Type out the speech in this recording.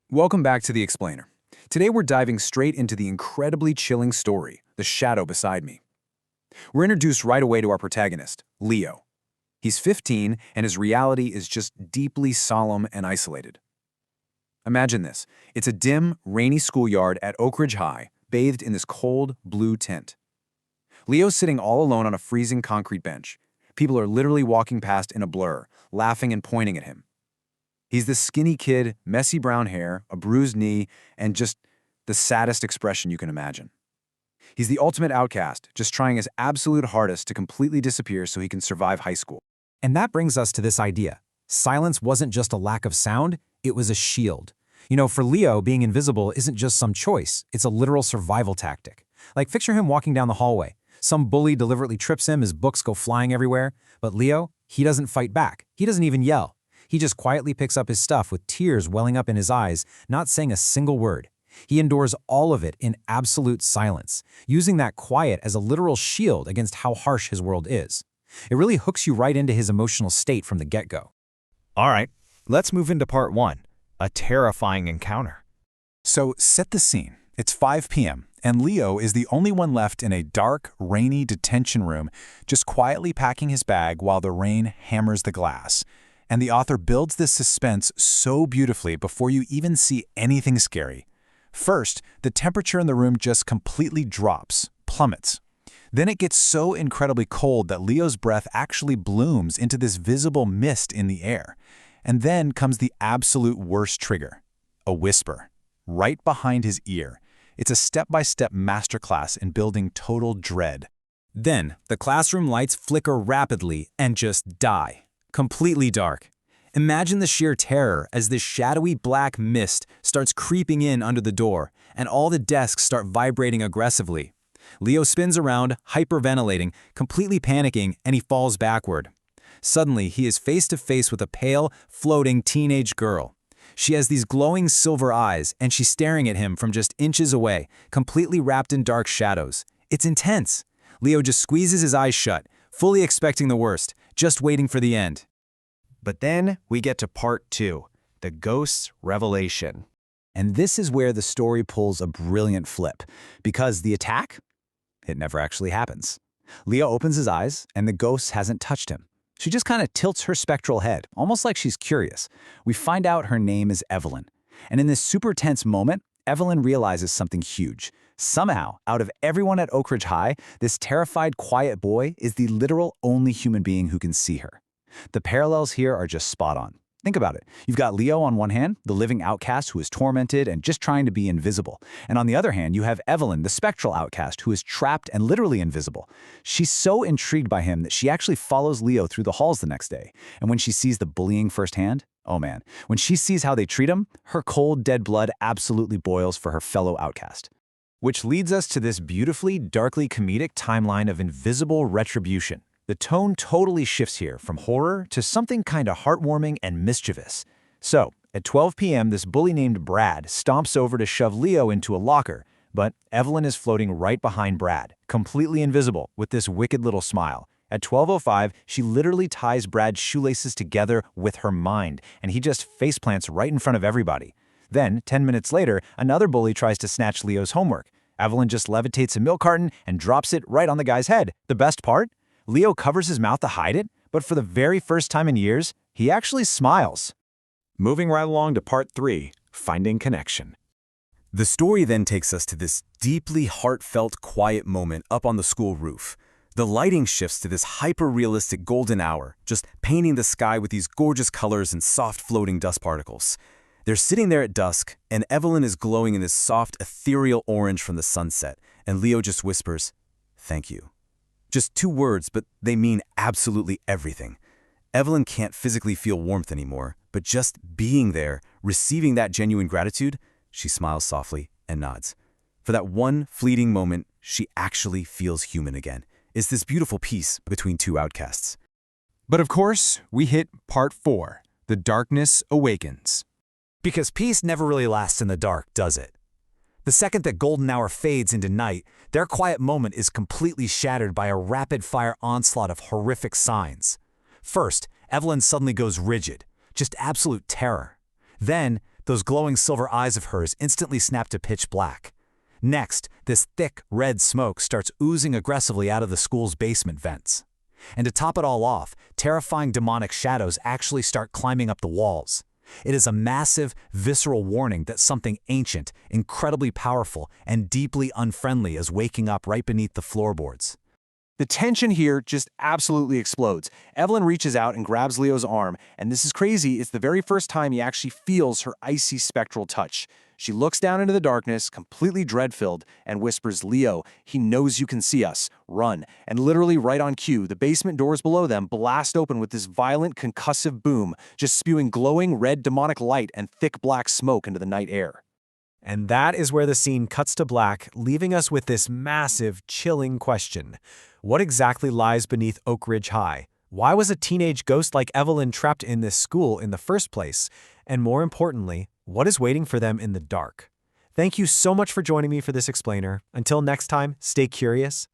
Welcome back to The Explainer. Today we're diving straight into the incredibly chilling story, The Shadow Beside Me. We're introduced right away to our protagonist, Leo. He's 15, and his reality is just deeply solemn and isolated. Imagine this. It's a dim, rainy schoolyard at Oak Ridge High, bathed in this cold, blue tint. Leo's sitting all alone on a freezing concrete bench. People are literally walking past in a blur, laughing and pointing at him. He's this skinny kid, messy brown hair, a bruised knee, and just the saddest expression you can imagine. He's the ultimate outcast, just trying his absolute hardest to completely disappear so he can survive high school. And that brings us to this idea. Silence wasn't just a lack of sound, it was a shield. For Leo, being invisible isn't just some choice, it's a literal survival tactic. Like, picture him walking down the hallway. Some bully deliberately trips him, his books go flying everywhere. But Leo, he doesn't fight back. He doesn't even yell. He just quietly picks up his stuff with tears welling up in his eyes, not saying a single word. He endures all of it in absolute silence, using that quiet as a literal shield against how harsh his world is. It really hooks you right into his emotional state from the get-go. All right, let's move into part 1, a terrifying encounter. So set the scene. It's 5 p.m., and Leo is the only one left in a dark, rainy detention room, just quietly packing his bag while the rain hammers the glass. And the author builds this suspense so beautifully before you even see anything scary. First, the temperature in the room just completely drops, plummets. Then it gets so incredibly cold that Leo's breath actually blooms into this visible mist in the air. And then comes the absolute worst trigger, a whisper, right behind his ear. It's a step-by-step masterclass in building total dread. Then, the classroom lights flicker rapidly and just die. Completely dark. Imagine the sheer terror as this shadowy black mist starts creeping in under the door, and all the desks start vibrating aggressively. Leo spins around, hyperventilating, completely panicking, and he falls backward. Suddenly, he is face to face with a pale, floating teenage girl. She has these glowing silver eyes, and she's staring at him from just inches away, completely wrapped in dark shadows. It's intense. Leo just squeezes his eyes shut, fully expecting the worst, just waiting for the end. But then we get to part 2, the ghost's revelation. And this is where the story pulls a brilliant flip, because the attack, it never actually happens. Leo opens his eyes, and the ghost hasn't touched him. She just kind of tilts her spectral head, almost like she's curious. We find out her name is Evelyn. And in this super tense moment, Evelyn realizes something huge. Somehow, out of everyone at Oak Ridge High, this terrified, quiet boy is the literal only human being who can see her. The parallels here are just spot on. Think about it. You've got Leo on one hand, the living outcast who is tormented and just trying to be invisible. And on the other hand, you have Evelyn, the spectral outcast who is trapped and literally invisible. She's so intrigued by him that she actually follows Leo through the halls the next day. And when she sees the bullying firsthand, oh man, when she sees how they treat him, her cold, dead blood absolutely boils for her fellow outcast. Which leads us to this beautifully, darkly comedic timeline of invisible retribution. The tone totally shifts here from horror to something kind of heartwarming and mischievous. So, at 12 p.m., this bully named Brad stomps over to shove Leo into a locker, but Evelyn is floating right behind Brad, completely invisible, with this wicked little smile. At 12:05, she literally ties Brad's shoelaces together with her mind, and he just faceplants right in front of everybody. Then, 10 minutes later, another bully tries to snatch Leo's homework. Evelyn just levitates a milk carton and drops it right on the guy's head. The best part? Leo covers his mouth to hide it, but for the very first time in years, he actually smiles. Moving right along to part 3, finding connection. The story then takes us to this deeply heartfelt, quiet moment up on the school roof. The lighting shifts to this hyper-realistic golden hour, just painting the sky with these gorgeous colors and soft floating dust particles. They're sitting there at dusk, and Evelyn is glowing in this soft, ethereal orange from the sunset, and Leo just whispers, "Thank you." Just 2 words, but they mean absolutely everything. Evelyn can't physically feel warmth anymore, but just being there, receiving that genuine gratitude, she smiles softly and nods. For that one fleeting moment, she actually feels human again. It's this beautiful peace between 2 outcasts. But of course, we hit part 4, the darkness awakens. Because peace never really lasts in the dark, does it? The second that golden hour fades into night, their quiet moment is completely shattered by a rapid-fire onslaught of horrific signs. First, Evelyn suddenly goes rigid, just absolute terror. Then, Those glowing silver eyes of hers instantly snap to pitch black. Next, this thick, red smoke starts oozing aggressively out of the school's basement vents. And to top it all off, terrifying demonic shadows actually start climbing up the walls. It is a massive, visceral warning that something ancient, incredibly powerful, and deeply unfriendly is waking up right beneath the floorboards. The tension here just absolutely explodes. Evelyn reaches out and grabs Leo's arm, and this is crazy, it's the very first time he actually feels her icy spectral touch. She looks down into the darkness, completely dread-filled, and whispers, "Leo, he knows you can see us. Run." And literally right on cue, the basement doors below them blast open with this violent concussive boom, just spewing glowing red demonic light and thick black smoke into the night air. And that is where the scene cuts to black, leaving us with this massive, chilling question. What exactly lies beneath Oak Ridge High? Why was a teenage ghost like Evelyn trapped in this school in the first place? And more importantly, what is waiting for them in the dark? Thank you so much for joining me for this explainer. Until next time, stay curious,